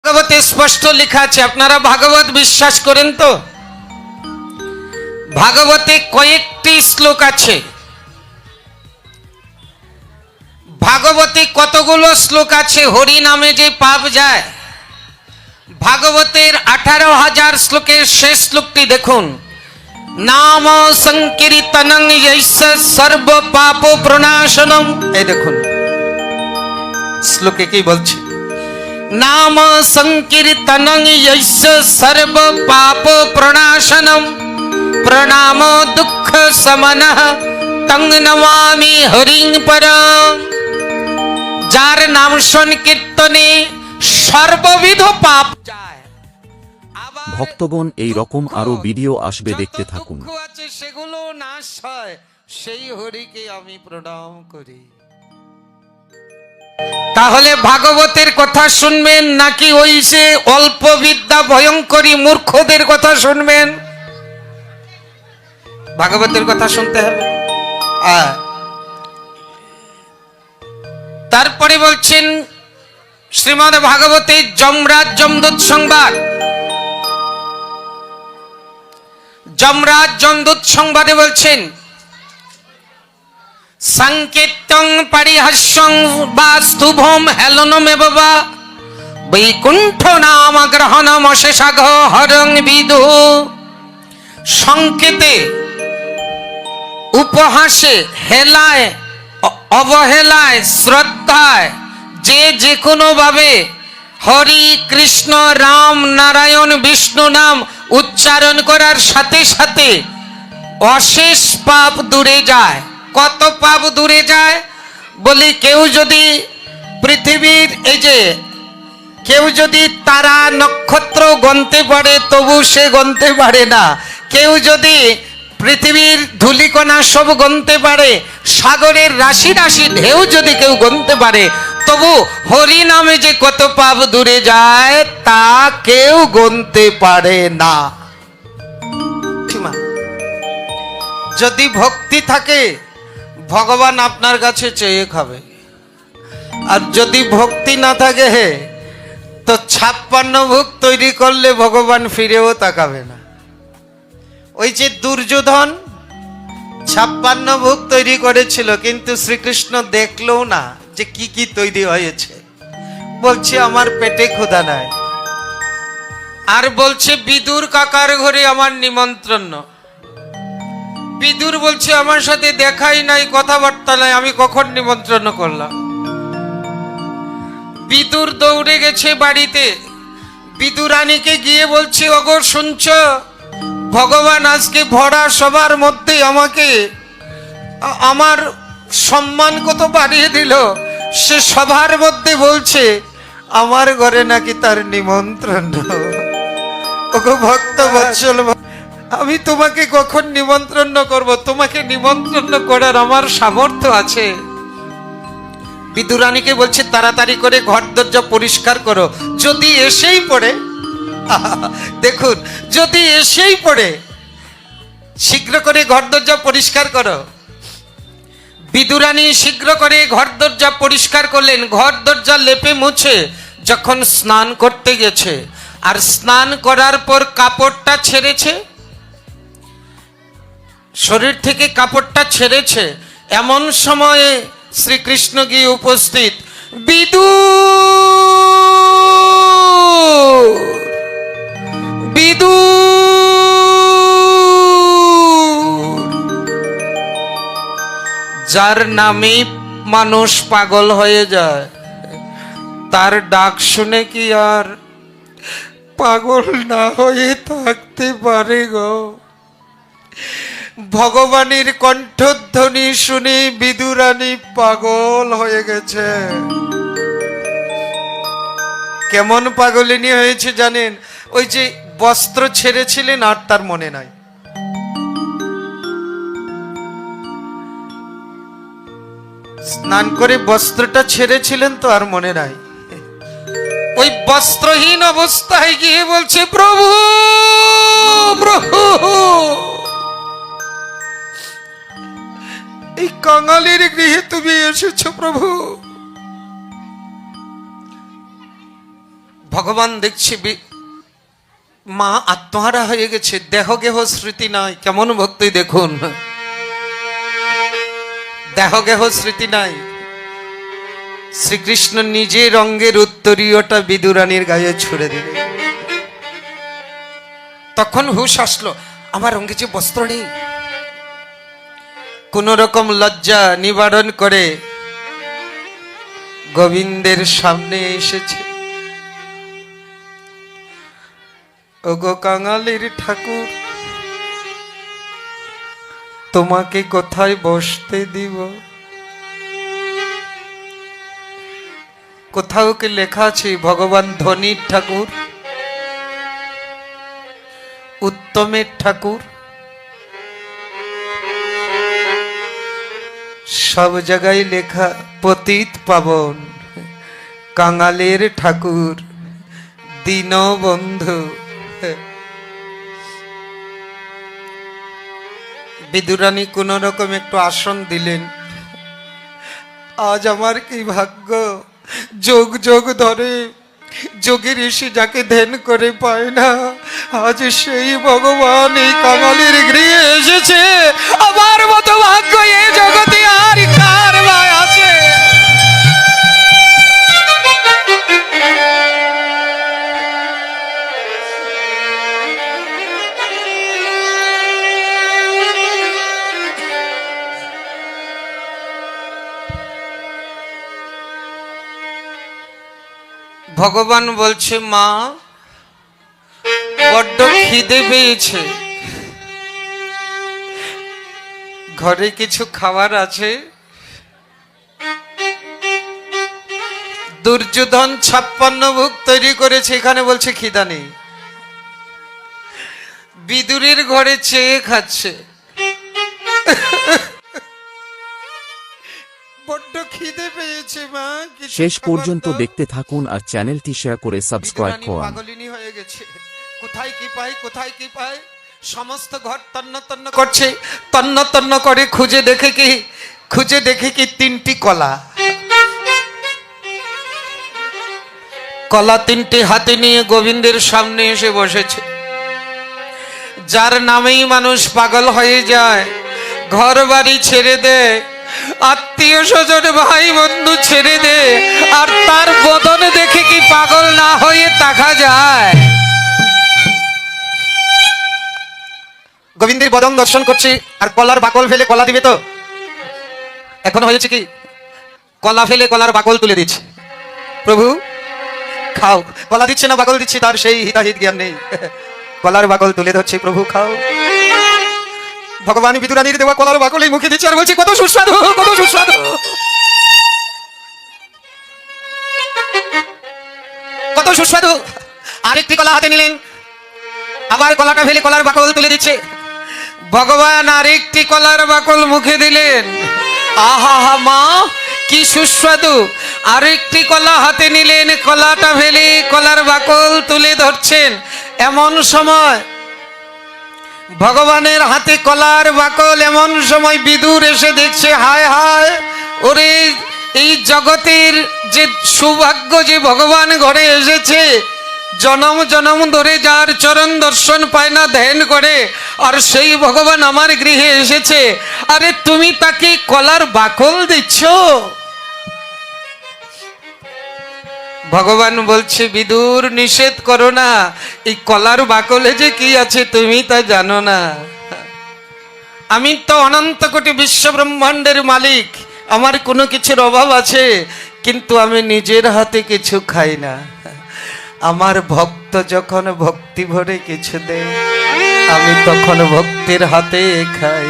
ভাগবতে স্পষ্ট লেখা আছে, আপনারা ভাগবত বিশ্বাস করেন তো? ভাগবতে কয়েকটি শ্লোক আছে। ভাগবতে কতগুলো শ্লোক আছে? হরি নামে যে পাপ যায়। ভাগবতের 18,000 শ্লোকের শেষ শ্লোকটি দেখুন, নাম সংকীর্তনং যস্য সর্ব পাপ প্রণাশনম। এই দেখুন শ্লোকে কি বলছে, নাম সংকীর্তনং যস্য সর্ব পাপ প্রণাশনম প্রণাম দুঃখ সমনঃ তং নমামি হরিং পরম। যার নাম সংকীর্তনে সর্ববিধ পাপ যায়। ভক্তগণ, এই রকম আরো ভিডিও আসবে, দেখতে থাকুন। দুঃখ আছে সেগুলো নাশ হয়, সেই হরিকে আমি প্রণাম করি। তাহলে ভাগবতের কথা শুনবেন নাকি ওই যে অল্প বিদ্যা ভয়ঙ্করী মূর্খদের কথা শুনবেন? ভাগবতের কথা শুনতে হবে। তারপরে বলছেন শ্রীমদ্ ভাগবতে যমরাজ যমদূত সংবাদ। যমরাজ যমদূত সংবাদে বলছেন, সংকেতং পরিহাস্যং বা স্তুভম হেলনমেব বা বৈকুণ্ঠ নাম গ্রহণম অশেষাঘ হরং বিদু। সংকেতে, উপহাসে, হেলায়, অবহেলায়, শ্রদ্ধায় যে কোনো ভাবে হরি কৃষ্ণ রাম নারায়ণ বিষ্ণু নাম উচ্চারণ করার সাথে সাথে অশেষ পাপ দূরে যায়। কত পাপ দূরে যায় বলি, কেউ যদি পৃথিবীর এই যে কেউ যদি তারা নক্ষত্র গণতে পারে তবু সে গণতে পারে না। কেউ যদি পৃথিবীর ধূলিকণা সব গণতে পারে, সাগরের রাশি রাশি ঢেউ যদি কেউ গণতে পারে, তবু হরি নামে যে কত পাপ দূরে যায় তা কেউ গণতে পারে না। যদি ভক্তি থাকে ভগবান আপনার কাছে চেয়ে খাবে, আর যদি ভক্তি না থাকে তো 56 ভোগ তৈরি করলে ভগবান ফিরেও তাকাবে না। ওই যে দুর্যোধন 56 ভোগ তৈরি করেছিল, কিন্তু শ্রীকৃষ্ণ দেখলেও না যে কি কি তৈরি হয়েছে। বলছে আমার পেটে ক্ষুধা নাই, আর বলছে বিদুর কাকার ঘরে আমার নিমন্ত্রণ। বিদুর বলছে আমার সাথে দেখাই নাই, কথাবার্তা নাই, আমি কখন নিমন্ত্রণ করলাম? বিদুর দৌড়ে গেছে বাড়িতে, বিদুরানীকে গিয়ে বলছে, ওগো শুনছ, ভগবান আজকে ভরা সবার মধ্যে আমাকে আমার সম্মান কত বাড়িয়ে দিল। সে সবার মধ্যে বলছে আমার ঘরে নাকি তার নিমন্ত্রণ। ওগো ভক্ত বৎসল, আমি তোমাকে কখন নিমন্ত্রণ করব? তোমাকে নিমন্ত্রণ করার আমার সামর্থ্য আছে। বিদুরানীকে বলছে তাড়াতাড়ি করে ঘর দরজা পরিষ্কার করো, যদি এসেই পড়ে। দেখুন, যদি এসেই পড়ে, শীঘ্র করে ঘর দরজা পরিষ্কার করো। বিদুরানী শীঘ্র করে ঘর দরজা পরিষ্কার করলেন। ঘর দরজা লেপে মুছে যখন স্নান করতে গেছে, আর স্নান করার পর কাপড়টা ছেড়েছে, শরীর থেকে কাপড়টা ছেড়েছে, এমন সময়ে শ্রীকৃষ্ণ গিয়ে উপস্থিত। বিদু বিদু, যার নামে মানুষ পাগল হয়ে যায়, তার ডাক শুনে কি আর পাগল না হয়ে থাকতে পারে গো? ভগবানের কণ্ঠধ্বনি শুনে বিদুরানী পাগল হয়ে গেছে। কেমন পাগলিনী হয়েছে জানেন? ওই যে বস্ত্র ছেড়েছিলেন আর তার মনে নাই, স্নান করে বস্ত্রটা ছেড়েছিলেন তো আর মনে নাই। ওই বস্ত্রহীন অবস্থায় গিয়ে বলছে, প্রভু প্রভু, এই কাঙালির গৃহে তুমি এসেছো প্রভু। ভগবান দেখছি মা আত্মহারা হয়ে গেছে, দেহ গেহ স্মৃতি নাই। কেমন ভক্তি দেখুন, দেহ গেহ স্মৃতি নাই। শ্রীকৃষ্ণ নিজে রঙ্গের উত্তরীয়টা বিদুরানীর গায়ে ছুড়ে দিলেন। তখন হুশ আসলো, আমার রঙে যে বস্ত্র নেই। কোন রকম লজ্জা নিবারণ করে গোবিন্দের সামনে এসেছে। ওগো কাঙালির ঠাকুর, তোমাকে কোথায় বসতে দিব? কোথাও কি লেখা আছে ভগবান ধনীর ঠাকুর, উত্তমের ঠাকুর? সব জায়গায় লেখা পতিত পাবন, কাঙালের ঠাকুর, দীনবন্ধু। বিদুরানী কোন রকম একটু আসন দিলেন। আজ আমার কি ভাগ্য, যোগ যোগ ধরে যোগী ঋষি যাকে ধ্যান করে পায় না, আজ সেই ভগবান এই কাঙালির গৃহে এসেছে। আমার মতো ভাগ্য এ জগতে আর কার বা আছে? ভগবান বলছে, মা বড্ড খিদে পেয়েছে, ঘরে কিছু খাবার আছে? দুর্যোধন 56 ভোগ তৈরি করেছে, এখানে বলছে খিদা নেই। বিদুরের ঘরে চেয়ে খাচ্ছে, বড্ড খিদে পেয়েছে মা। শেষ পর্যন্ত দেখতে থাকুন আর চ্যানেলটি শেয়ার করে সাবস্ক্রাইব করুন। পাগলিনী হয়ে গেছে, কোথায় কি পায়, কোথায় কি পায়, সমস্ত ঘর তন্ন তন্ন করছে। তন্ন তন্ন করে খুঁজে দেখে কি 3টি কলা। কলা 3টি হাতে নিয়ে গোবিন্দের সামনে এসে বসেছে। যার নামেই মানুষ পাগল হয়ে যায়, ঘর বাড়ি ছেড়ে দেয়, আত্মীয় স্বজন ভাই বন্ধু ছেড়ে দে, আর তার বদন দেখে কি পাগল না হয়ে তাকা যায়? গোবিন্দের বদন দর্শন করছি, আর কলার বাকল ফেলে কলা দিবে তো? এখন হয়েছে কি, কলা ফেলে কলার বাকল তুলে দিচ্ছে। প্রভু খাও, কলা দিচ্ছে না বাকল দিচ্ছে, তার সেই হিতাহিত জ্ঞান নেই। কলার বাকল তুলে ধরছে, প্রভু খাও। ভগবান বিদুরানীর দেওয়া কলার বাকল এই মুখে দিচ্ছে আর বলছে, কত সুস্বাদু, কত সুস্বাদু, কত সুস্বাদু। আরেকটি কলা হাতে নিলেন, আবার কলাটা ফেলে কলার বাকল তুলে দিচ্ছে। ভগবান আরেকটি কলার বাকল মুখে দিলেন। আহা হা মা, কি সুস্বাদু। আরেকটি কলা হাতে নিলেন, কলাটা ফেলে কলার বাকল তুলে ধরছেন। এমন সময় ভগবানের হাতে কলার বাকল, এমন সময় বিদুর এসে দেখছে, হায় হায়, ওরে এই জগতের যে সৌভাগ্য, যে ভগবান ঘরে এসেছে, জনম জনম ধরে যার চরণ দর্শন পায় না ধ্যান করে, আর সেই ভগবান আমার গৃহে এসেছে, আরে তুমি তাকে কলার বাকল দিচ্ছ? ভগবান বলছে, বিদুর নিষেধ করো না, এই কলার বাকলে যে কি আছে তুমি তা জানো না। আমি তো অনন্ত কোটি বিশ্ব ব্রহ্মাণ্ডের মালিক, আমার কোনো কিছুর অভাব আছে, কিন্তু আমি নিজের হাতে কিছু খাই না। আমার ভক্ত যখন ভক্তি ভরে কিছু দেয়, আমি তখন ভক্তির হাতে খাই।